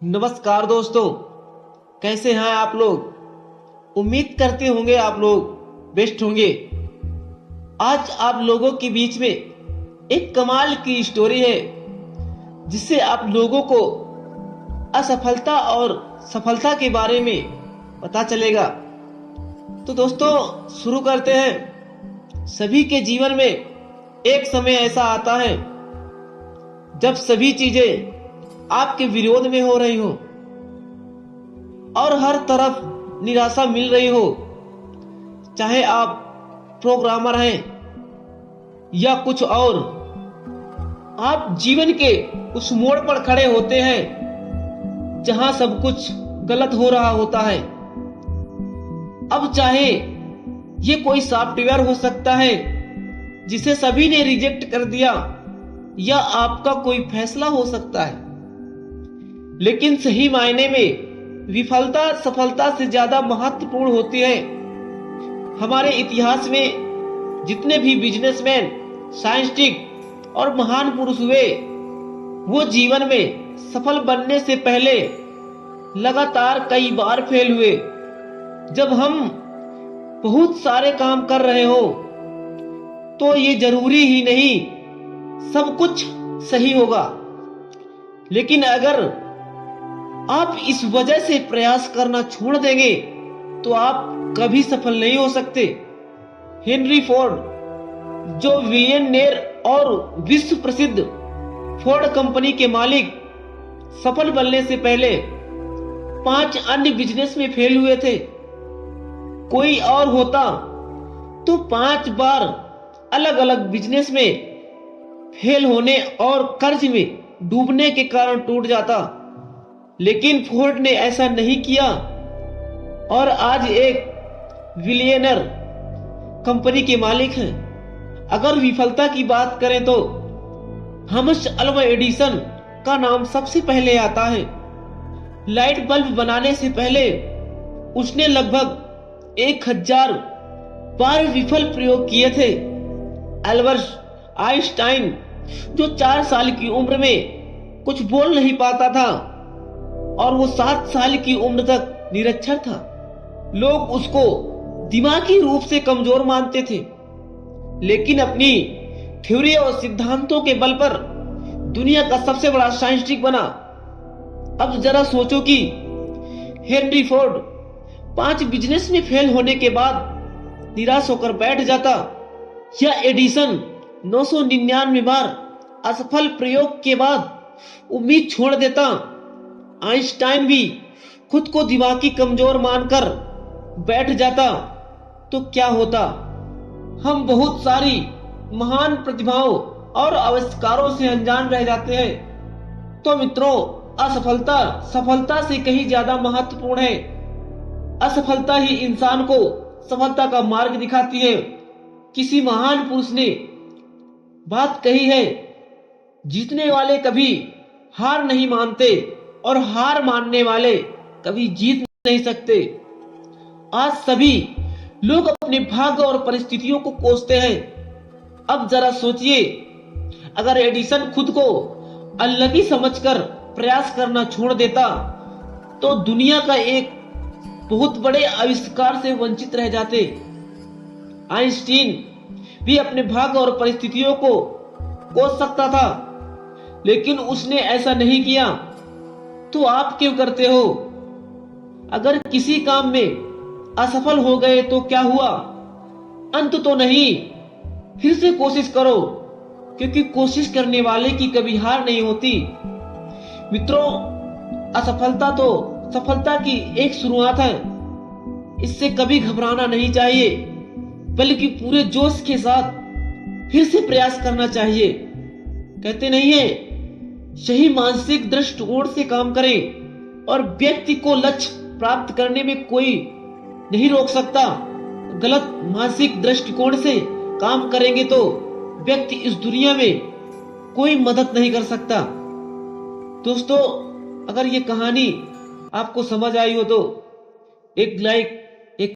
नमस्कार दोस्तों, कैसे हैं आप लोग। उम्मीद करते होंगे आप लोग बेस्ट होंगे। आज आप लोगों के बीच में एक कमाल की स्टोरी है जिससे आप लोगों को असफलता और सफलता के बारे में पता चलेगा। तो दोस्तों शुरू करते हैं। सभी के जीवन में एक समय ऐसा आता है जब सभी चीजें आपके विरोध में हो रही हो और हर तरफ निराशा मिल रही हो। चाहे आप प्रोग्रामर हैं या कुछ और, आप जीवन के उस मोड़ पर खड़े होते हैं जहां सब कुछ गलत हो रहा होता है। अब चाहे ये कोई सॉफ्टवेयर हो सकता है जिसे सभी ने रिजेक्ट कर दिया, या आपका कोई फैसला हो सकता है। लेकिन सही मायने में विफलता सफलता से ज्यादा महत्वपूर्ण होती है। हमारे इतिहास में जितने भी बिजनेसमैन, साइंटिस्ट और महान पुरुष हुए, वो जीवन में सफल बनने से पहले लगातार कई बार फेल हुए। जब हम बहुत सारे काम कर रहे हो तो ये जरूरी ही नहीं सब कुछ सही होगा, लेकिन अगर आप इस वजह से प्रयास करना छोड़ देंगे तो आप कभी सफल नहीं हो सकते। हेनरी फोर्ड, जो बिलियनेयर और विश्व प्रसिद्ध फोर्ड कंपनी के मालिक, सफल बनने से पहले 5 अन्य बिजनेस में फेल हुए थे। कोई और होता तो 5 बार अलग अलग बिजनेस में फेल होने और कर्ज में डूबने के कारण टूट जाता, लेकिन फोर्ड ने ऐसा नहीं किया और आज एक बिलियनर कंपनी के मालिक हैं। अगर विफलता की बात करें तो थॉमस अल्वा एडिसन का नाम सबसे पहले आता है। लाइट बल्ब बनाने से पहले उसने लगभग 1000 बार विफल प्रयोग किए थे। अल्बर्ट आइंस्टाइन, जो 4 साल की उम्र में कुछ बोल नहीं पाता था और वो 7 साल की उम्र तक निरक्षर था, लोग उसको दिमागी रूप से कमजोर मानते थे, लेकिन अपनी थ्योरी और सिद्धांतों के बल पर दुनिया का सबसे बड़ा साइंटिस्ट बना। अब जरा सोचो कि हेनरी फोर्ड 5 बिजनेस में फेल होने के बाद निराश होकर बैठ जाता, या एडिसन 999 बार असफल प्रयोग के बाद उम्मीद छोड़ देता। आइंस्टाइन भी खुद को दिमागी कमजोर मानकर बैठ जाता, तो क्या होता। हम बहुत सारी महान प्रतिभाओं और आविष्कारों से अनजान रह जाते हैं। तो मित्रों, असफलता सफलता से कहीं ज्यादा महत्वपूर्ण है। असफलता ही इंसान को सफलता का मार्ग दिखाती है। किसी महान पुरुष ने बात कही है, जीतने वाले कभी हार नहीं मानते और हार मानने वाले कभी जीत नहीं सकते। आज सभी लोग अपने भाग्य और परिस्थितियों को कोसते हैं। अब जरा सोचिए, अगर एडिसन खुद को अनलकी समझकर प्रयास करना छोड़ देता तो दुनिया का एक बहुत बड़े आविष्कार से वंचित रह जाते। आइंस्टीन भी अपने भाग्य और परिस्थितियों को कोस सकता था, लेकिन उसने ऐसा नहीं किया। तो आप क्यों करते हो? अगर किसी काम में असफल हो गए तो क्या हुआ? अंत तो नहीं, फिर से कोशिश करो, क्योंकि कोशिश करने वाले की कभी हार नहीं होती। मित्रों, असफलता तो सफलता की एक शुरुआत है। इससे कभी घबराना नहीं चाहिए, बल्कि पूरे जोश के साथ फिर से प्रयास करना चाहिए। कहते नहीं है, सही मानसिक दृष्टिकोण से काम करें और व्यक्ति को लक्ष्य प्राप्त करने में कोई नहीं रोक सकता। गलत मानसिक दृष्टिकोण से काम करेंगे तो व्यक्ति इस दुनिया में कोई मदद नहीं कर सकता। दोस्तों, अगर ये कहानी आपको समझ आई हो तो एक लाइक